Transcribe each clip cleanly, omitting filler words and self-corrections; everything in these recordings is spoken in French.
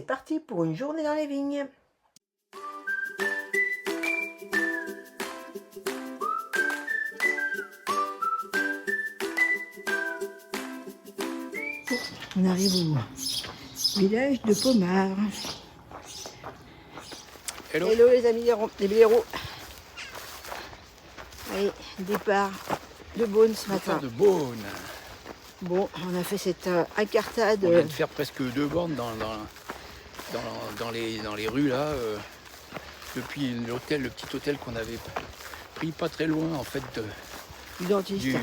parti pour une journée dans les vignes. On arrive au village de Pommard. Hello. Hello les amis des blaireaux. Allez, départ de Beaune ce matin. Départ de Beaune. Bon, on a fait cette incartade. On vient de faire presque 2 bornes dans les rues là, depuis l'hôtel, le petit hôtel qu'on avait pris pas très loin en fait Du dentiste. du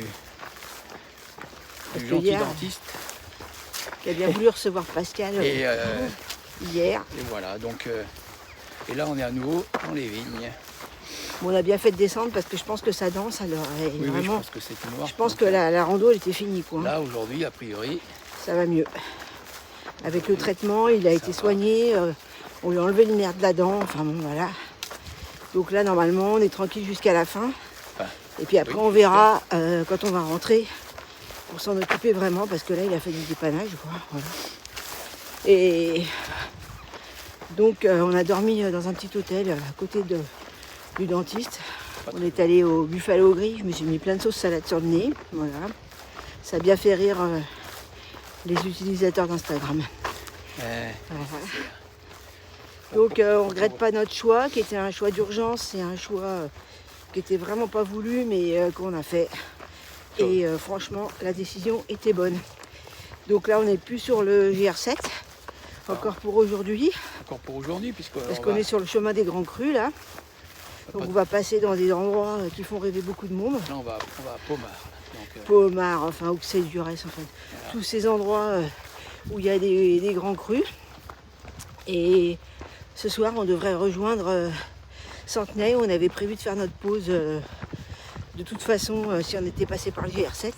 que gentil hier, dentiste. Qui a bien voulu recevoir Pascal hier. Et voilà, donc et là on est à nouveau dans les vignes. Bon, on a bien fait de descendre parce que je pense que ça danse alors. Oui, vraiment, je pense que c'était noir. je pense que la rando elle était finie quoi. Là aujourd'hui, a priori, Ça va mieux. Avec le traitement, il a été soigné, on lui a enlevé le nerf de la dent, enfin bon voilà. Donc là normalement on est tranquille jusqu'à la fin. Enfin, Et puis après oui, on verra quand on va rentrer pour s'en occuper vraiment parce que là il a fait du dépannage quoi. Voilà. Et donc on a dormi dans un petit hôtel à côté du dentiste. On est allé au Buffalo Grill, je me suis mis plein de sauce salade sur le nez. Voilà. Ça a bien fait rire les utilisateurs d'Instagram. Voilà. Donc on ne regrette pas notre choix, qui était un choix d'urgence, c'est un choix qui était vraiment pas voulu, mais qu'on a fait. Et franchement, la décision était bonne. Donc là, on n'est plus sur le GR7, encore pour aujourd'hui. Encore pour aujourd'hui, Parce qu'on est sur le chemin des Grands Crus, là. Donc on va passer dans des endroits qui font rêver beaucoup de monde. Là on va à Pommard. Donc, Pommard, enfin Auxey-Durès, en fait. Voilà. Tous ces endroits où il y a des grands crus. Et ce soir, on devrait rejoindre Centenay. On avait prévu de faire notre pause de toute façon si on était passé par le GR7.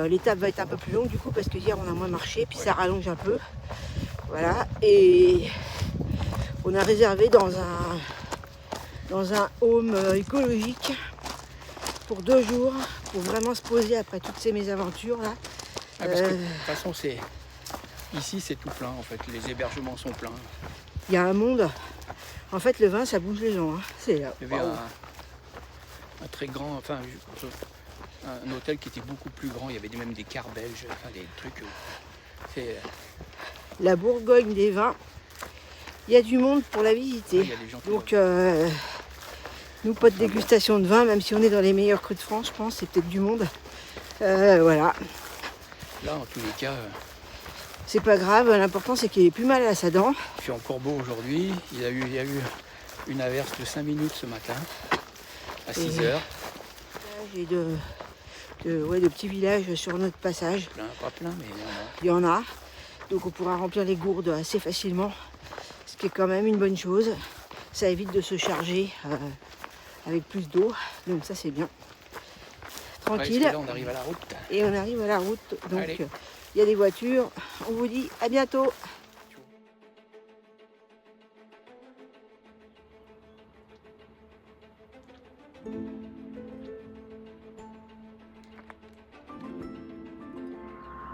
L'étape va être un peu plus longue du coup parce que hier on a moins marché, puis ça rallonge un peu. Voilà. Et on a réservé dans un home écologique pour 2 jours pour vraiment se poser après toutes ces mésaventures là. parce que de toute façon ici c'est tout plein en fait, les hébergements sont pleins. Il y a un monde. En fait le vin ça bouge les gens. Hein. Il y avait un très grand, enfin un hôtel qui était beaucoup plus grand, il y avait même des cars belges, enfin des trucs. La Bourgogne des vins. Il y a du monde pour la visiter. Il y a des gens qui donc nous pas de dégustation de vin, même si on est dans les meilleurs crus de France, je pense, c'est peut-être du monde. Voilà. Là en tous les cas. C'est pas grave, l'important c'est qu'il ait plus mal à sa dent. Il fait encore beau aujourd'hui, il y a eu une averse de 5 minutes ce matin, à 6 heures. J'ai de petits villages sur notre passage. Pas plein, mais il y en a. Donc on pourra remplir les gourdes assez facilement, ce qui est quand même une bonne chose. Ça évite de se charger avec plus d'eau, donc ça c'est bien. Tranquille. Ouais, là on arrive à la route. Et on arrive à la route, donc il y a des voitures. On vous dit à bientôt.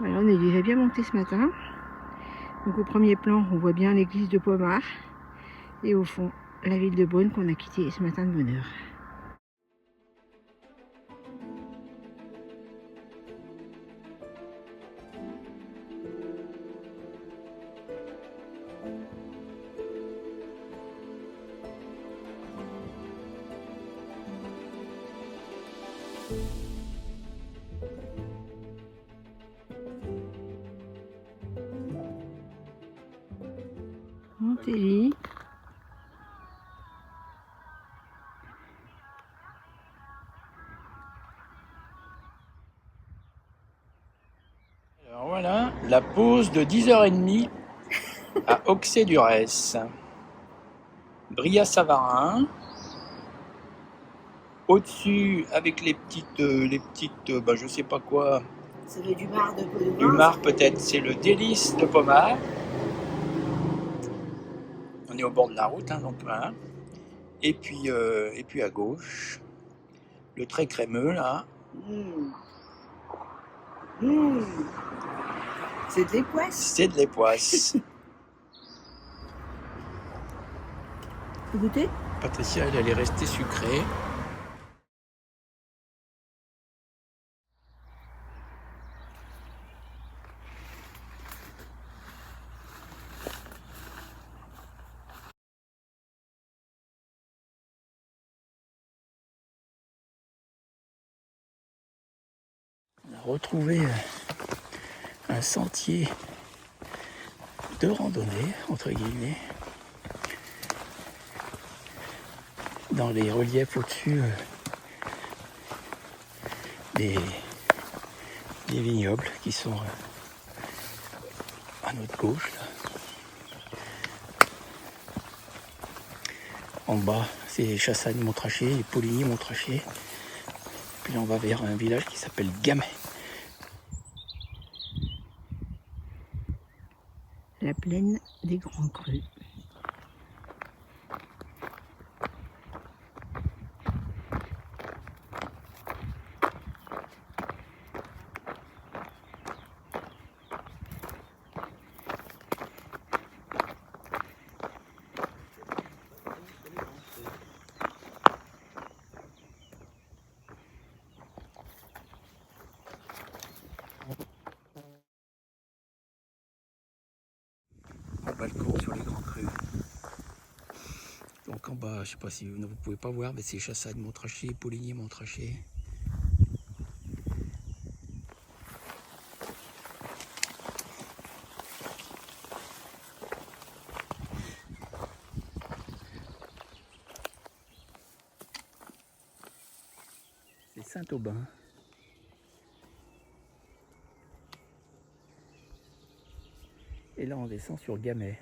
Voilà, on est déjà bien monté ce matin. Donc au premier plan, on voit bien l'église de Pommard. Et au fond, la ville de Beaune qu'on a quittée ce matin de bonne heure. Montélie. Alors voilà, la pause de 10h30 à Auxey-Durès. Bria-Savarin. Au-dessus, avec les petites, je sais pas quoi. Ça fait du mar de Pommard. Du mar peut-être, c'est le délice de Pommard. On est au bord de la route, donc voilà. Et puis à gauche, le très crémeux là. C'est de l'époisse. C'est de l'époisse. Vous goûtez? Patricia, elle est restée sucrée. On a retrouvé un sentier de randonnée, entre guillemets, dans les reliefs au-dessus des vignobles qui sont à notre gauche. Là. En bas, c'est Chassagne-Montrachet et Poligny-Montrachet. Puis on va vers un village qui s'appelle Gamay. La plaine des Grands Crus. Au balcon sur les Grands Crus. Donc en bas, je sais pas si vous ne pouvez pas voir, mais c'est Chassagne-Montrachet, Poligny-Montrachet. C'est Saint-Aubin. Et là on descend sur Gamay.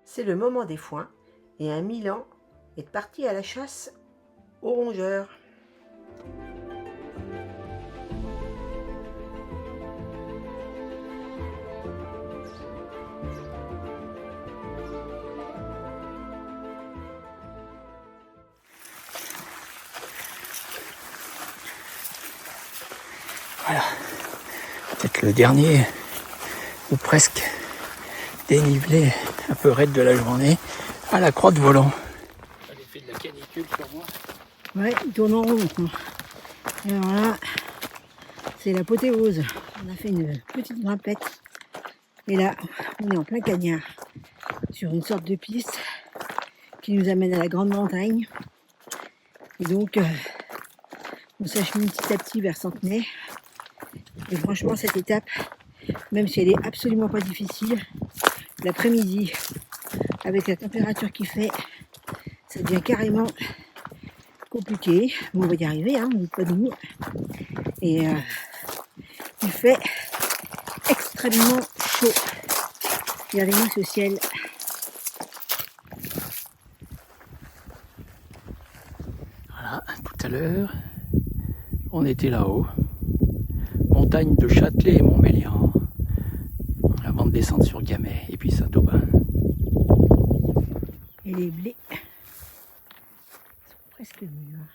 C'est le moment des foins et un Milan est parti à la chasse aux rongeurs. Voilà, peut-être le dernier, ou presque, dénivelé un peu raide de la journée, à la Croix de Volant. L'effet de la canicule sur moi. Ouais, il tourne en rond maintenant. Et alors là, c'est l'apothéose. On a fait une petite grimpette. Et là, on est en plein cagnard, sur une sorte de piste qui nous amène à la grande montagne. Et donc, on s'achemine petit à petit vers Centenay. Et franchement, cette étape, même si elle est absolument pas difficile, l'après-midi, avec la température qu'il fait, ça devient carrément compliqué. Mais on va y arriver, hein, on n'est pas de nous. Et il fait extrêmement chaud. Regardez-moi ce ciel. Voilà, tout à l'heure, on était là-haut. Montagne de Châtelet et Montmélian. Avant de descendre sur Gamay et puis Saint-Aubin. Et les blés sont presque mûrs.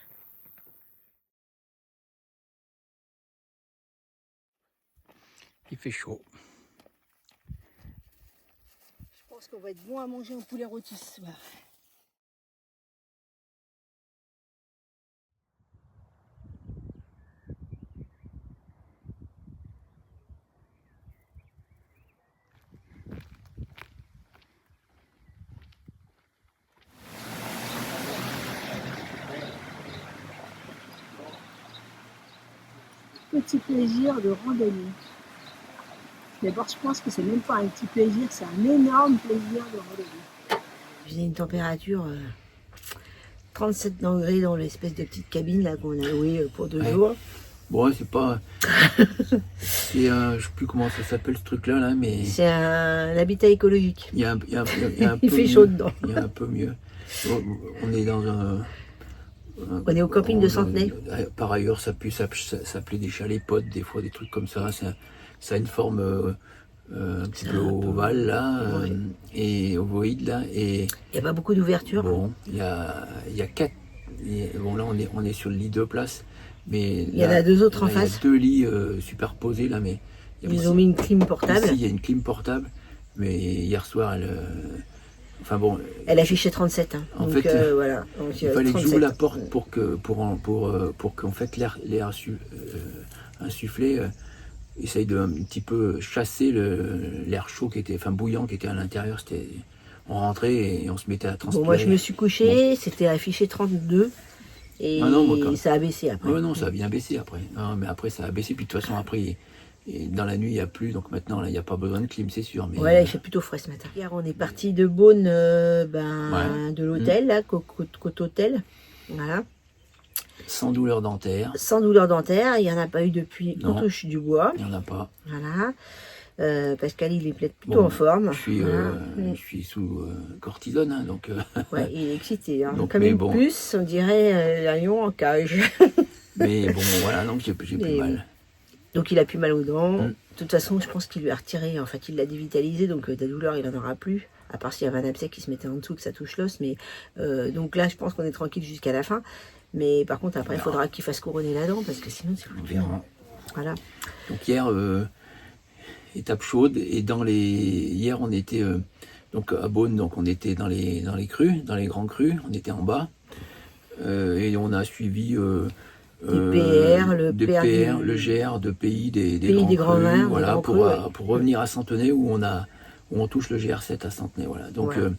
Il fait chaud. Je pense qu'on va être bon à manger au poulet rôti ce soir. Petit plaisir de randonnée. D'abord, je pense que c'est même pas un petit plaisir, c'est un énorme plaisir de randonnée. J'ai une température 37 degrés dans l'espèce de petite cabine là qu'on a louée pour 2 jours. Bon, c'est pas. C'est je sais plus comment ça s'appelle ce truc-là, là, mais. C'est un habitat écologique. Il y a un peu Il fait mieux. chaud dedans. Il y a un peu mieux. On est dans un. On est au camping de Centenay. Par ailleurs, ça peut s'appeler des chalets potes, des fois des trucs comme ça. Ça a une forme un petit peu ovale là, Ouais. et ovoïde là, et Il n'y a pas beaucoup d'ouverture. bon, il y a 4. Bon là on est sur le lit 2 places, mais Il y en a 2 autres en là, il y a face. 2 lits superposés là, mais Ils ont mis une clim portable. ici il y a une clim portable, mais hier soir enfin bon, Elle affichait 37. Hein. En Donc, fait, voilà. Donc, il fallait que 37. j'ouvre la porte pour qu'en fait l'air insufflé essaye de un petit peu chasser l'air chaud qui était, enfin bouillant qui était à l'intérieur. On rentrait et on se mettait à transpirer. Bon, moi je me suis couchée, c'était affiché 32 et Ah non, moi, ça a baissé après. non, ça a bien baissé après. Non, mais après ça a baissé, puis de toute façon après, et dans la nuit il n'y a plus, donc maintenant là il n'y a pas besoin de clim, c'est sûr. Mais Ouais, là, il fait plutôt frais ce matin. Hier, on est parti de Beaune, de l'hôtel, là, côte hôtel. Voilà. sans douleur dentaire, Sans douleur dentaire, il n'y en a pas eu depuis qu'on Non. touche du bois. il n'y en a pas. Voilà. Pascal, il est plutôt Bon, en forme. Je Voilà. suis sous cortisone, hein, donc. Ouais, il est excité. Hein. Donc, Comme mais une bon. puce, on dirait un lion en cage. Mais bon, voilà, donc j'ai plus Mais mal. Donc il a plus mal aux dents. Mm. De toute façon, je pense qu'il lui a retiré. En fait, il l'a dévitalisé, donc de la douleur, il n'en aura plus. À part s'il y avait un abcès qui se mettait en dessous, que ça touche l'os. Mais donc là, je pense qu'on est tranquille jusqu'à la fin. Mais par contre, après, il faudra qu'il fasse couronner la dent parce que sinon, c'est On plus verra. Voilà. Donc hier, étape chaude, et hier on était donc à Beaune, donc on était dans les crus, dans les grands crus, on était en bas, et on a suivi PR, le des PR PR, du- le GR de pays des Pays grands crus, vins, des voilà, grands pour, crus, ouais. pour revenir à Centenay où on touche le GR7 à Centenay, voilà. Donc Voilà.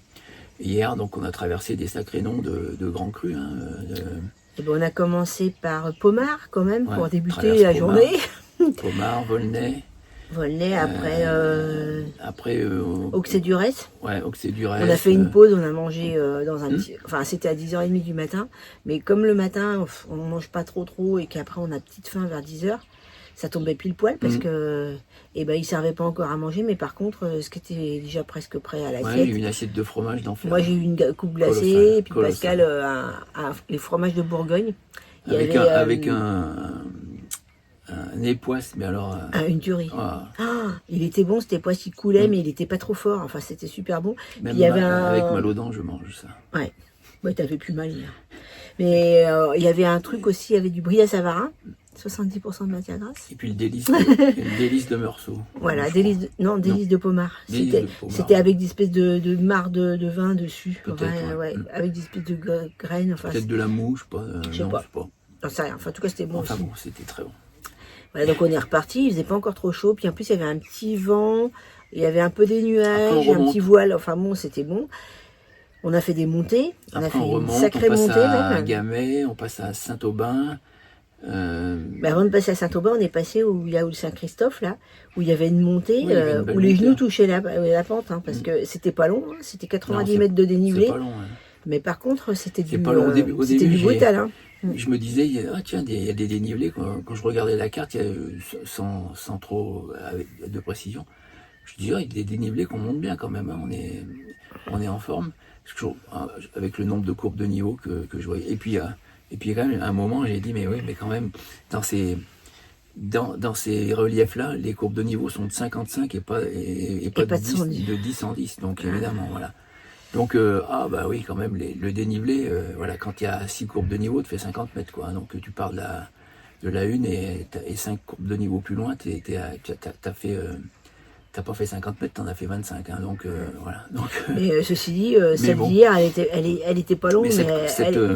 hier, donc on a traversé des sacrés noms de grands crus, hein, Et ben, on a commencé par Pomard, quand même, Ouais, pour débuter traverse la Pomard. journée. Pomard, Volnay, Volnay, après après Auxey-Durès. ouais, Auxey-Durès. On a fait une pause, on a mangé dans un petit... Enfin, c'était à 10h30 du matin. Mais comme le matin, on ne mange pas trop et qu'après, on a petite faim vers 10h, ça tombait pile poil parce que... Eh ben, ils ne servaient pas encore à manger. Mais par contre, ce qui était déjà presque prêt à Ouais, l'assiette... une assiette de fromage d'enfer. Moi, j'ai eu une coupe glacée. Colossal, Et puis colossal. Pascal, les fromages de Bourgogne. Il y Avec, avait, avec un époisse, mais alors. une tuerie. Ah, Ah, il était bon, c'était pois qui coulait, mais il n'était pas trop fort. Enfin, c'était super bon. même il y avait avec mal aux dents, je mange ça. Ouais, ouais, t'avais plus mal hier. Mais il y avait un truc aussi, il y avait du brie à Savarin, 70% de matière grasse. Et puis le délice de Meursault. Voilà, je délice de Pomard. Délice de Pomard. C'était avec des espèces de marc de vin dessus. Peut-être, Ouais, ouais. avec des espèces de graines. Enfin, Peut-être de la mouche, pas. Je sais Non, pas. je sais pas. j'en sais rien. Enfin, en tout cas, c'était bon Enfin aussi. bon, c'était très bon. Voilà, donc on est reparti, il faisait pas encore trop chaud, puis en plus il y avait un petit vent, il y avait un peu des nuages, Après, on un remonte. petit voile, enfin bon, c'était bon. On a fait des montées, on a Après, fait on une remonte, sacrée on passe montée à même. Gamay, on passe à Saint-Aubin. Mais avant de passer à Saint-Aubin, on est passé où il y a où le Saint-Christophe, là, où il y avait une montée, Oui, il y avait une belle où les montée. genoux touchaient la pente, hein, parce que c'était pas long, hein, c'était 90 Non, mètres de C'est dénivelé, pas long. Hein. mais par contre c'était C'est du, pas long. Au début, c'était du brutal. Hein. Je me disais, tiens, il y a des dénivelés. Quand je regardais la carte, sans trop de précision, je disais, il y a des dénivelés qu'on monte bien quand même. Hein, on est en forme. Avec le nombre de courbes de niveau que je voyais. Et puis quand même, à un moment, j'ai dit, mais oui, mais quand même, dans ces reliefs-là, les courbes de niveau sont de 55 et pas pas de 110. de 10 en 10. Donc évidemment, voilà. Donc, bah oui, quand même, le dénivelé, voilà, quand il y a 6 courbes de niveau, tu fais 50 mètres, quoi. Donc, tu pars de la une et 5 courbes de niveau plus loin, t'as pas fait 50 mètres, t'en as fait 25. Hein, donc, voilà. Donc, Mais ceci dit, celle bon. d'hier, elle était pas longue, mais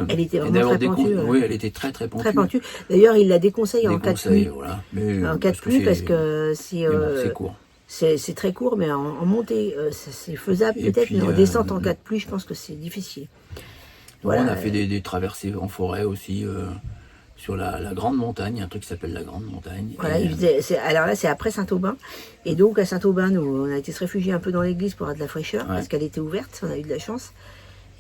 elle était et vraiment d'avoir très pentue. oui, elle était très, très pontue. Très pentue. D'ailleurs, il la déconseille en Des 4 conseils, pluies. voilà. Mais, En 4 pluies, parce que c'est mais bon, c'est court. c'est très court, mais en montée, c'est faisable Et peut-être, puis, mais en descente en 4 pluies, je pense que c'est difficile. Voilà, Voilà. on a fait des traversées en forêt aussi, sur la Grande Montagne, un truc qui s'appelle la Grande Montagne. Voilà, Et, alors là, c'est après Saint-Aubin. Et donc, à Saint-Aubin, nous, on a été se réfugier un peu dans l'église pour avoir de la fraîcheur, Ouais. parce qu'elle était ouverte, on a eu de la chance.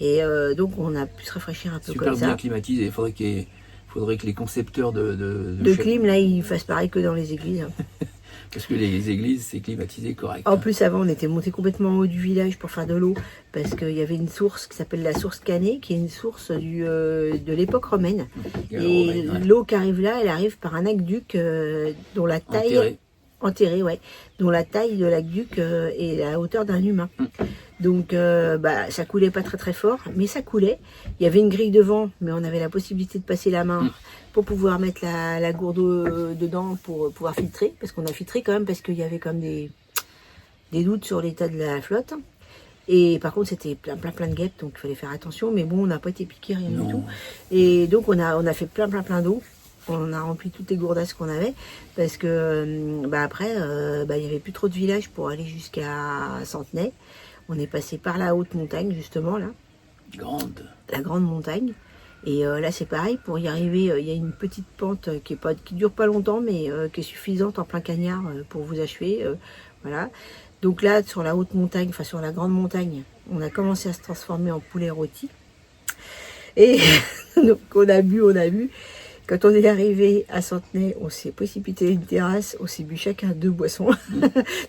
Et donc, on a pu se rafraîchir un peu super comme bien ça. climatisé. Il faudrait que les concepteurs De clim, là, ils fassent pareil que dans les églises. Hein. Parce que les églises, c'est climatisé correct. En plus, avant, on était monté complètement en haut du village pour faire de l'eau, parce qu'il y avait une source qui s'appelle la source Canet, qui est une source de l'époque romaine. Et Ouais. l'eau qui arrive là, elle arrive par un aqueduc dont la taille... Enterré. enterrés, ouais, dont la taille de l'aqueduc est à la hauteur d'un humain. Donc ça coulait pas très très fort, mais ça coulait. Il y avait une grille de vent, mais on avait la possibilité de passer la main pour pouvoir mettre la gourde dedans pour pouvoir filtrer, parce qu'on a filtré quand même, parce qu'il y avait comme des doutes sur l'état de la flotte. Et par contre, c'était plein de guêpes, donc il fallait faire attention. Mais bon, on n'a pas été piqué, rien du tout. Et donc, on a fait plein d'eau. On a rempli toutes les gourdasses qu'on avait. Parce que, après, il n'y avait plus trop de villages pour aller jusqu'à Centenay. On est passé par la haute montagne, justement, là. La grande montagne. Et là, c'est pareil. Pour y arriver, il y a une petite pente qui dure pas longtemps, mais qui est suffisante en plein cagnard pour vous achever. Voilà. Donc là, sur la haute montagne, enfin sur la grande montagne, on a commencé à se transformer en poulet rôti. Et donc on a bu. Quand on est arrivé à Centenay, on s'est précipité à une terrasse, on s'est bu chacun 2 boissons,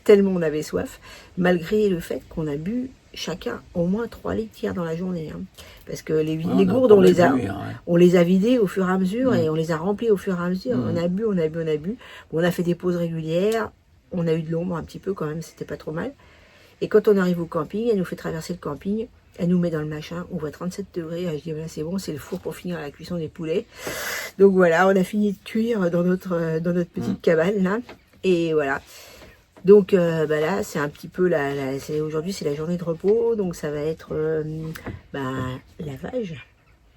tellement on avait soif, malgré le fait qu'on a bu chacun au moins 3 litres dans la journée. Hein. Parce que les gourdes, on les a vidées au fur et à mesure et on les a remplies au fur et à mesure. On a bu. On a fait des pauses régulières. On a eu de l'ombre un petit peu quand même, c'était pas trop mal. Et quand on arrive au camping, elle nous fait traverser le camping, elle nous met dans le machin, on voit 37 degrés, je dis voilà, c'est bon, c'est le four pour finir la cuisson des poulets. Donc voilà, on a fini de cuire dans notre petite cabane là, et voilà. Donc là, c'est un petit peu aujourd'hui c'est la journée de repos, donc ça va être lavage,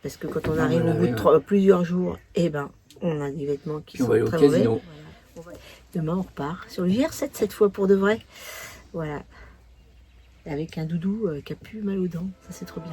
parce que quand on arrive au bout de plusieurs jours, on a des vêtements qui sont très mauvais. Voilà. Demain, on repart sur le GR7 cette fois pour de vrai. Voilà. Avec un doudou qui a plus mal aux dents. Ça, c'est trop bien.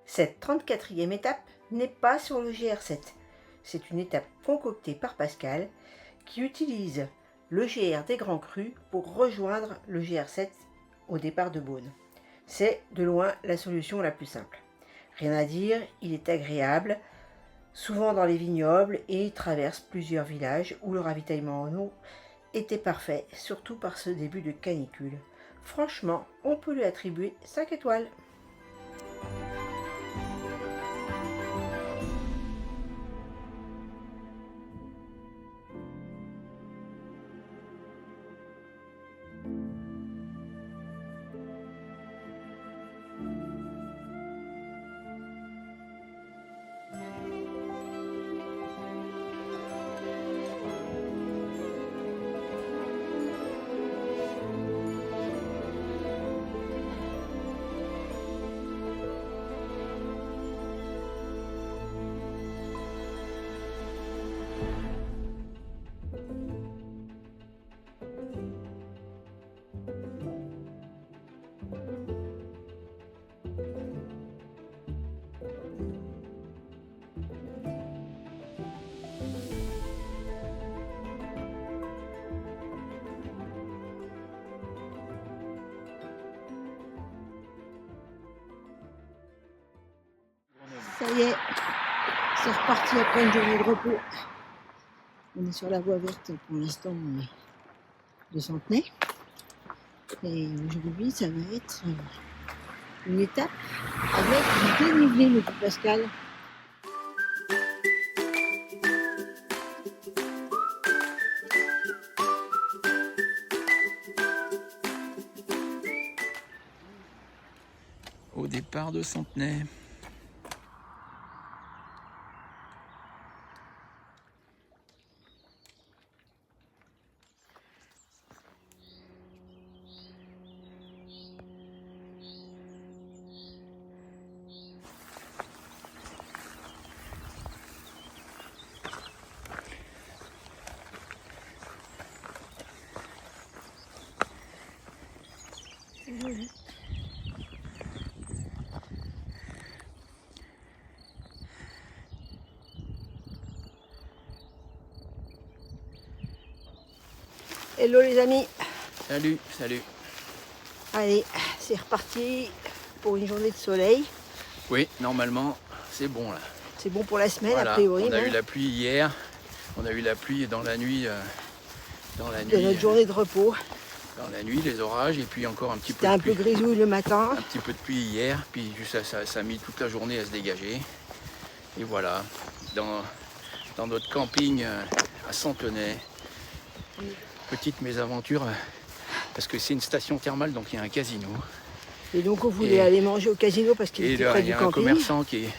Cette 34e étape n'est pas sur le GR7. C'est une étape concoctée par Pascal qui utilise le GR des Grands Crus pour rejoindre le GR7 au départ de Beaune. C'est de loin la solution la plus simple. Rien à dire, il est agréable, souvent dans les vignobles et il traverse plusieurs villages où le ravitaillement en eau était parfait, surtout par ce début de canicule. Franchement, on peut lui attribuer 5 étoiles. Ça y est, c'est reparti après une journée de repos. On est sur la voie verte pour l'instant de Centenay. Et aujourd'hui, ça va être une étape avec du dénivelé, le petit Pascal. Au départ de Centenay. Hello les amis. Salut, salut. Allez, c'est reparti pour une journée de soleil. Oui, normalement, c'est bon là. C'est bon pour la semaine, Voilà, a priori. on a eu même. la pluie hier, on a eu la pluie dans la nuit, De notre journée de repos. dans la nuit, les orages, et puis encore un petit peu C'était de un peu pluie. grisouille le matin. Un petit peu de pluie hier, puis ça a mis toute la journée à se dégager. Et voilà, dans notre camping à Santenay, petite mésaventure, parce que c'est une station thermale, donc il y a un casino. Et donc on voulait Et- aller manger au casino parce qu'il Et était là, près il y du a un camping. commerçant qui est...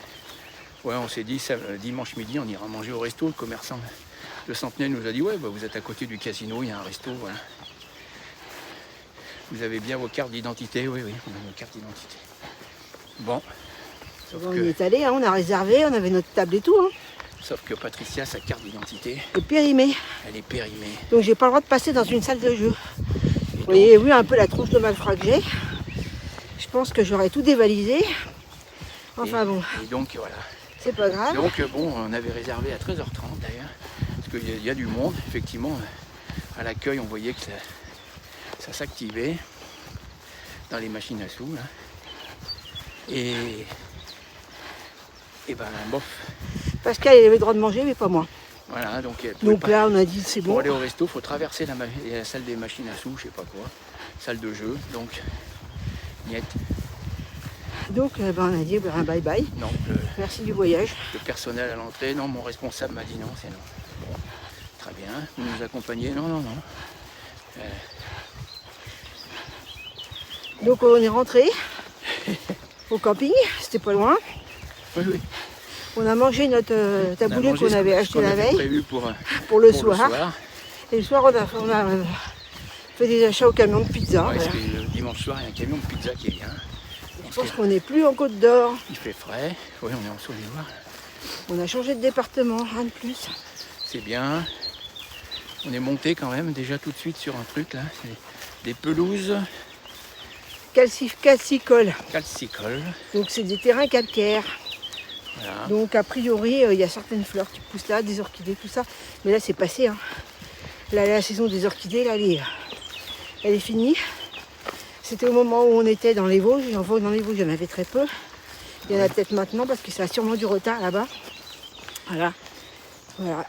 Ouais, on s'est dit, dimanche midi, on ira manger au resto. Le commerçant de Santenay nous a dit, ouais, bah, vous êtes à côté du casino, il y a un resto, voilà. Vous avez bien vos cartes d'identité? Oui, on a nos cartes d'identité. Bon, On y est allé, hein, on a réservé, on avait notre table et tout. Hein. sauf que Patricia, sa carte d'identité, Et périmé. elle est périmée. Donc j'ai pas le droit de passer dans une salle de jeu. Et Vous voyez, vu un peu la tronche de malfrat que j'ai. Je pense que j'aurais tout dévalisé. Enfin bon, Et donc, voilà. c'est pas grave. Donc, bon, on avait réservé à 13h30 d'ailleurs, parce qu'il y a du monde, effectivement. À l'accueil, on voyait que ça s'activait dans les machines à sous, là. Et ben, bof. Pascal, il avait le droit de manger, mais pas moi. Voilà, donc elle pouvait Donc pas- là, on a dit c'est pour bon. aller au resto, il faut traverser la salle des machines à sous, je sais pas quoi, salle de jeu, donc niet. Donc on a dit bye bye. Non, Merci du voyage. le personnel à l'entrée, non, mon responsable m'a dit non, c'est non. Bon, très bien, vous nous accompagnez, non. Donc on est rentré au camping, c'était pas loin. Oui. On a mangé notre On a taboulé mangé qu'on avait ce acheté qu'on la avait veille prévu pour pour le pour soir. Et le soir, on a fait des achats au camion de pizza. Ouais, Voilà. parce que le dimanche soir, il y a un camion de pizza qui vient. Je pense qu'on n'est plus en Côte d'Or. Il fait frais, oui, on est en Saône-et-Loire. On a changé de département, rien de plus. C'est bien. On est monté quand même déjà tout de suite sur un truc là. C'est des pelouses Calcicole. calcicoles. Donc c'est des terrains calcaires. Voilà. Donc a priori, il y a certaines fleurs qui poussent là, des orchidées, tout ça. Mais là, c'est passé. Hein. Là, la saison des orchidées, là, elle est finie. C'était au moment où on était dans les Vosges. Et en fait, dans les Vosges, il y en avait très peu. Il y en a peut-être maintenant parce que ça a sûrement du retard là-bas. Voilà.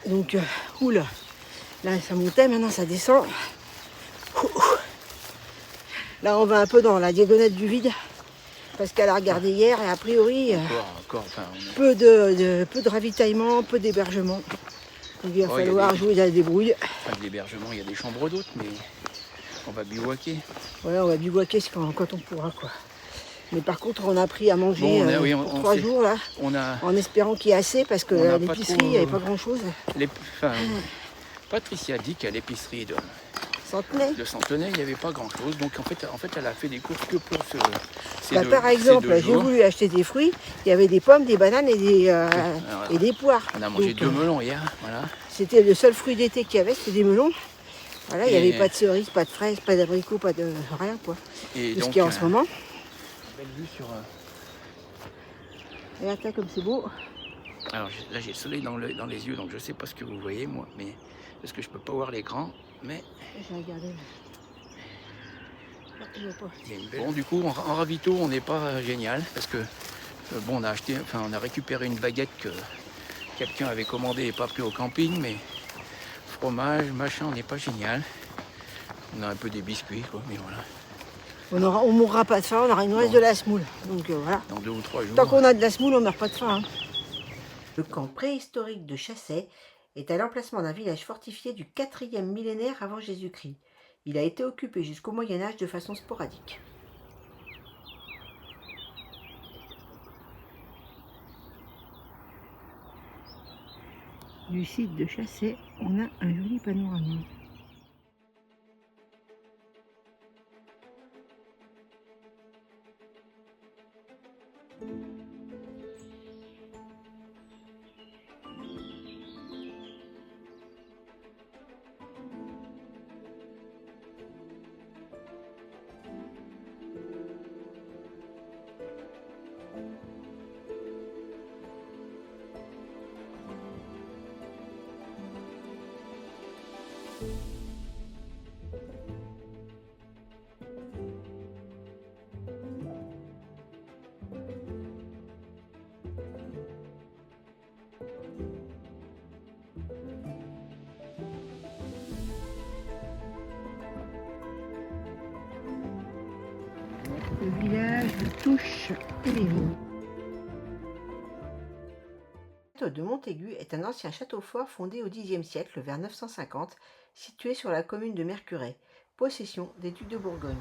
Donc, oula. Là, ça montait, maintenant ça descend. Là, on va un peu dans la diagonale du vide. Parce qu'elle a regardé hier et a priori, Encore, enfin, on est- peu de ravitaillement, peu d'hébergement. Donc il va Oh, il y a falloir des- jouer à la débrouille. enfin, de l'hébergement, il y a des chambres d'hôtes, mais on va bivouaquer. Voilà, on va bivouaquer quand on pourra, quoi. Mais par contre, on a pris à manger Bon, oui, pour 3 sait- jours, là, On a en espérant qu'il y ait assez, parce que On n'a à pas l'épicerie, trop, il n'y avait pas grand-chose. enfin, Patricia dit qu'à l'épicerie Centenaire. de Santenay, il n'y avait pas grand-chose. Donc en fait, elle a fait des courses que pour ces Bah, deux- par ces exemple, 2 j'ai jours. voulu acheter des fruits, il y avait des pommes, des bananes et Alors, des poires. on a mangé Donc, 2 melons hier, voilà. c'était le seul fruit d'été qu'il y avait, c'était des melons. Voilà, il n'y Et- avait pas de cerises, pas de fraises, pas d'abricots, pas de rien, quoi. Et De ce donc, qu'il y a en ce moment. belle vue sur. Regarde ça comme c'est beau. Alors là, j'ai le soleil dans les yeux, donc je ne sais pas ce que vous voyez, moi, mais parce que je peux pas voir l'écran, mais J'ai regardé. Ah, je vois pas. il y a une belle. Bon, du coup, en ravito, on n'est pas génial parce que bon, on a récupéré une baguette que quelqu'un avait commandée et pas pris au camping, mais fromage, machin, on n'est pas génial. On a un peu des biscuits, quoi, mais voilà. On mourra pas de faim, il nous reste de la semoule. Donc voilà. Dans 2 ou 3 jours. Tant qu'on a de la semoule, on meurt pas de faim. Hein. Le camp préhistorique de Chassey est à l'emplacement d'un village fortifié du 4e millénaire avant Jésus-Christ. Il a été occupé jusqu'au Moyen-Âge de façon sporadique. Du site de Chassey, on a un joli panorama. Le village de Touche et les vignes. Le château de Montaigu est un ancien château fort fondé au Xe siècle vers 950, situé sur la commune de Mercurey, possession des ducs de Bourgogne.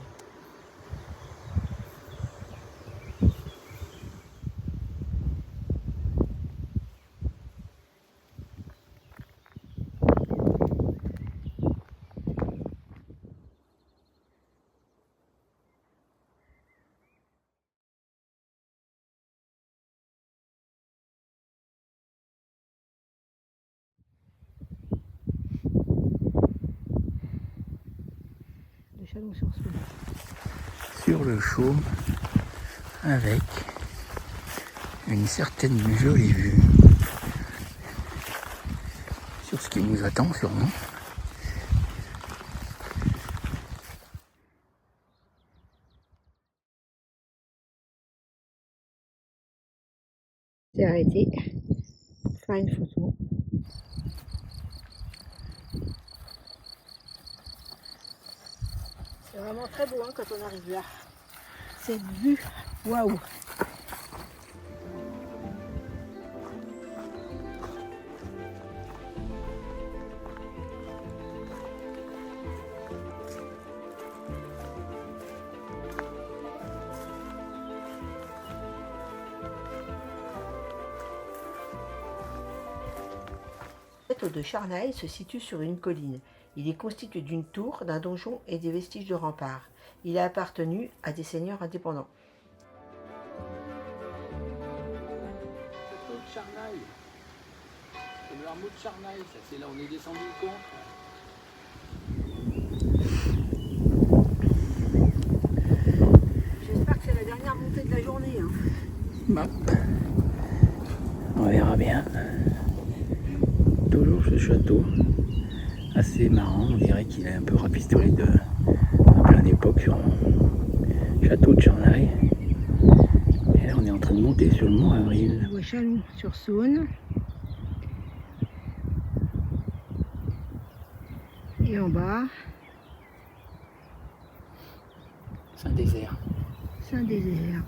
Chalon-sur-Saône. Sur le chaume, avec une certaine jolie vue sur ce qui nous attend sûrement. C'est arrêté, faire une photo. C'est vraiment très beau hein, quand on arrive là. Cette vue, waouh! Le château de Charnail se situe sur une colline. Il est constitué d'une tour, d'un donjon et des vestiges de remparts. Il a appartenu à des seigneurs indépendants. Le Charnail. C'est le hameau de Charnail, ça c'est là où on est descendu le camp. J'espère que c'est la dernière montée de la journée. Hein. Map. On verra bien. Toujours ce château. Assez marrant, on dirait qu'il est un peu rafistolé à plein d'époque sur un château de Charnail. Et là on est en train de monter sur le mont Avril. On voit Chalon-sur-Saône. Et en bas, Saint-Désert. Saint-Désert.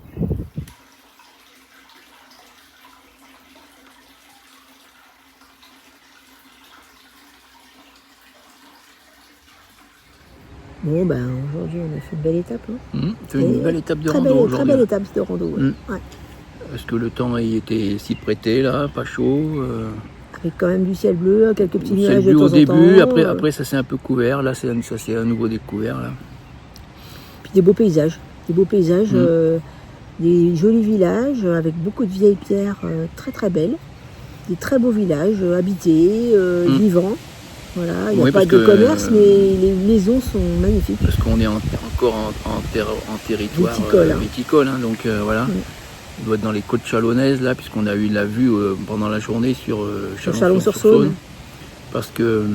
Bon, ben aujourd'hui on a fait une belle étape. Hein. C'est une belle étape de très rando belle, aujourd'hui. très belle étape de rando. Ouais. Ouais. Parce que le temps il était si prêté là, pas chaud. Avec quand même du ciel bleu, quelques petits C'est nuages le de but temps au début, en temps. après ça s'est un peu couvert, là ça c'est à nouveau découvert là. Puis des beaux paysages, des jolis villages avec beaucoup de vieilles pierres très très belles, des très beaux villages habités, vivants. Voilà, il n'y a pas de commerce, mais les maisons sont magnifiques. Parce qu'on est encore en territoire viticole, hein, donc voilà. On doit être dans les côtes chalonnaises là, puisqu'on a eu la vue pendant la journée sur Chalon-sur-Saône. Parce que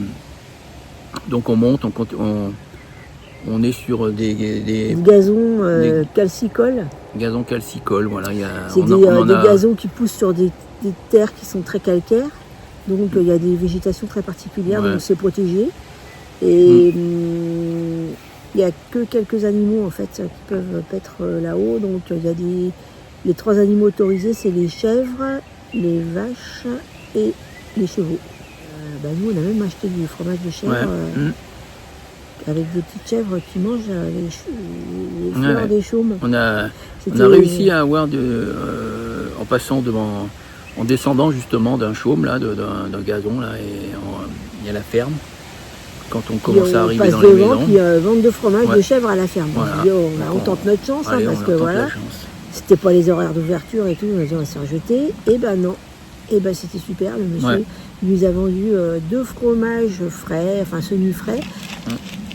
donc on monte, on est sur des gazons calcicoles. Gazons calcicoles, voilà. C'est des gazons qui poussent sur des terres qui sont très calcaires. Donc il y a des végétations très particulières, donc c'est protégé. Et il n'y a que quelques animaux en fait qui peuvent être là-haut. Donc il y a les 3 animaux autorisés, c'est les chèvres, les vaches et les chevaux. Nous on a même acheté du fromage de chèvre avec des petites chèvres qui mangent les fleurs des chaumes. On a réussi à avoir en passant devant. En descendant justement d'un chaume, là, d'un gazon, là, et il y a la ferme. Quand on commence à arriver dans les maisons. Puis vente de fromage de chèvre à la ferme. Voilà. On tente notre chance, allez, parce que voilà, c'était pas les horaires d'ouverture et tout, on a dit on va se faire jeter. Et ben non, et ben c'était super, le monsieur nous a vendu 2 fromages frais, enfin semi-frais,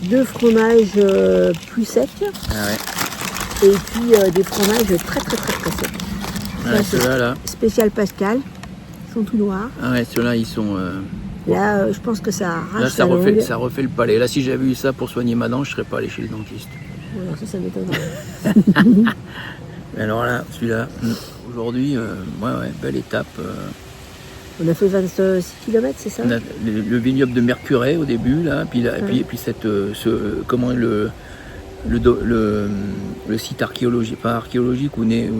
2 fromages plus secs, et puis des fromages très très très très secs. Ouais, ceux-là, là. Spécial Pascal, ils sont tout noirs. Ah ouais, ceux-là, ils sont... Là, je pense que ça arrache là, ça refait le palais. Là, si j'avais eu ça pour soigner ma dent, je ne serais pas allé chez le dentiste. Voilà, ça m'étonnerait. Alors là, celui-là, aujourd'hui, belle étape. On a fait 26 km, c'est ça? On a le vignoble de Mercurey au début, là, puis le site archéologique, pas archéologique, où on est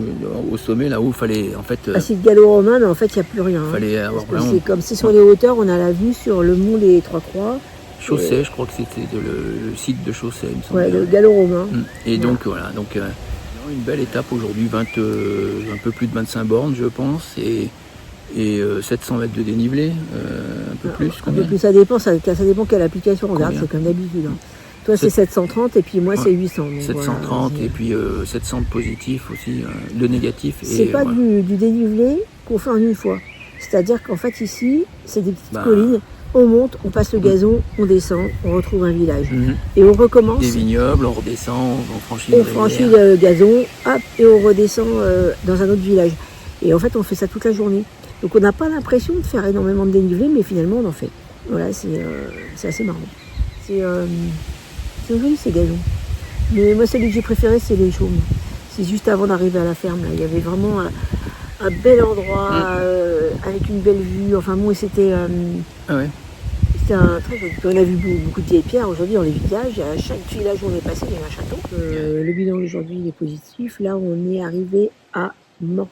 au sommet, là où il fallait en fait, Ah, c'est le gallo-romain, mais en fait, il n'y a plus rien. Hein. fallait avoir Parce que vraiment c'est comme c'est sur les hauteurs, on a la vue sur le mont des Trois Croix. Chaussée, je crois que c'était le site de Chaussée, il me semble. Ouais, bien. le gallo-romain. Et donc voilà, donc une belle étape aujourd'hui, un peu plus de 25 bornes, je pense, et 700 mètres de dénivelé, un peu plus. Un Combien peu plus, ça dépend quelle application on regarde, Combien c'est comme d'habitude. Hein. Toi, c'est 730 et puis moi, c'est 800. Donc 730 voilà, et puis 700 de positif aussi, de négatif. c'est pas voilà. du dénivelé qu'on fait en une fois. C'est-à-dire qu'en fait, ici, c'est des petites Bah, collines. On monte, on passe le gazon, on descend, on retrouve un village. Mhm. Et on recommence. Des vignobles, on redescend, on franchit On une franchit rivière. le gazon, hop, et on redescend dans un autre village. Et en fait, on fait ça toute la journée. Donc on n'a pas l'impression de faire énormément de dénivelé, mais finalement, on en fait. Voilà, c'est assez marrant. C'est joli ces gazons. Mais moi, celui que j'ai préféré, c'est les chaumes. C'est juste avant d'arriver à la ferme. Là. Il y avait vraiment un bel endroit avec une belle vue. Enfin bon, c'était Ah ouais. un très joli. On a vu beaucoup de vieilles pierres aujourd'hui dans les villages. À chaque village où on est passé, il y a un château. Le bilan d'aujourd'hui est positif. Là, on est arrivé à Morauge.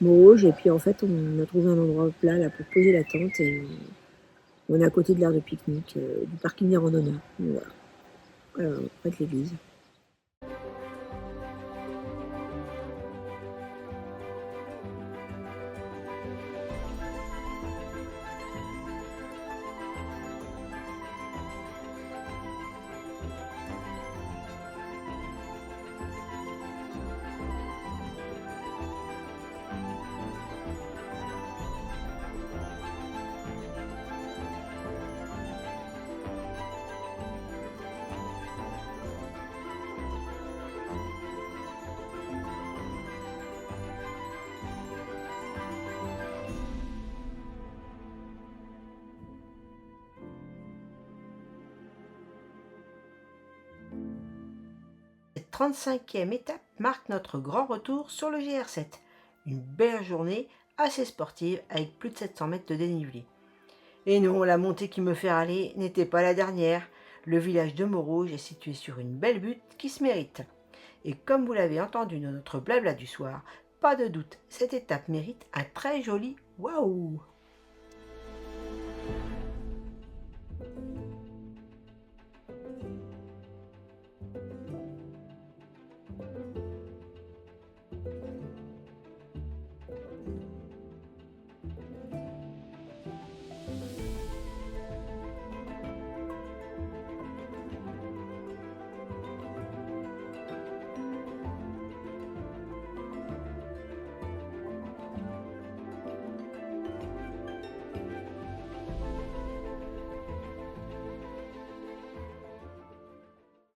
Morauge. Et puis en fait, on a trouvé un endroit plat là pour poser la tente et on est à côté de l'aire de pique-nique du parking des randonneurs. Voilà, près de l'église. Cette 35e étape marque notre grand retour sur le GR7. Une belle journée assez sportive avec plus de 700 mètres de dénivelé. Et non, la montée qui me fait râler n'était pas la dernière. Le village de Morauge est situé sur une belle butte qui se mérite. Et comme vous l'avez entendu dans notre blabla du soir, pas de doute, cette étape mérite un très joli waouh!